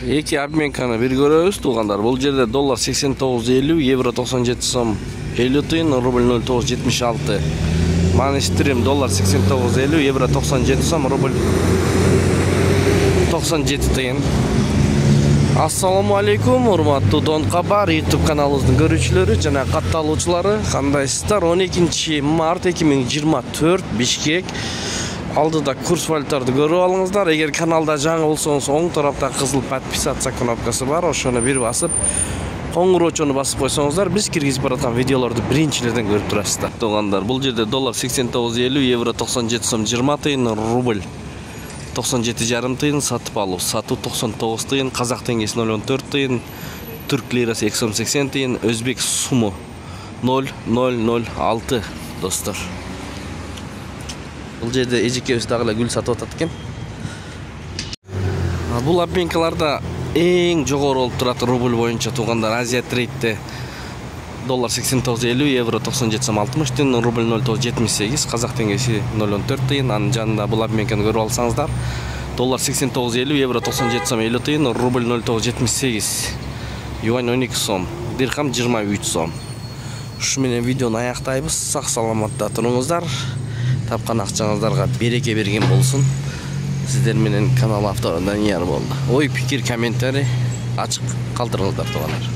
Эки обменканы бир көрөбүз туугандар. Бул жерде доллар 89.50, евро 97 сом 50 тыйын, рубль 0.976. Манистрим доллар 89.50, евро 97 сом, рубль 97 тыйын. Ассаламу алейкум, урматтуу Дон Кабар YouTube каналыбыздын көрүүчүлөрү жана катталуучулары. Кандайсыздар? 12 март 2024 Бишкек. Алдыда курс валютарды көрүп алыңыздар. Эгер каналда жаңы болсоңуз, оң тарапта кызыл подписаться кнопкасы бар. Ошону бир басып, коңгуроочону басып койсоңуздар, биз киргизип бараткан видеолорду биринчилерден көрүп турасыздар. Туугандар, бул жерде доллар 89.50, евро 97 сом 20 тыйын, рубль 97,5 тыйын, сатып алуу, сатуу 99 тыйын, казак теңгеси 0.14 тыйын, түрк лирасы 2 сом 80 тыйын, өзбек суму 0.006 достор. Бул жерде эжекебиз дагы эле гүл сатып атат экен. Бул обменкаларда эң жогору болуп турат рубль боюнча туугандар. Азия трейдте доллар 89.50, евро 97 сом 60 тыйын, рубль 0.978, казак теңгеси 0.14 тыйын. Анын жанында бул обменканы көрүп алсаңыздар, доллар 89.50, евро 97 сом 50 тыйын, рубль 0.978, юань 12 сом, дирхам 23 сом. Ушу менен видеону аяктайбыз. Сак саламатта туруңуздар. Тапкан акчаңыздарга береке берген болсун. Сиздер менен канал автору Данияр болду. Ой, пикир, комментарий ачык калтырыңыздар туугандар.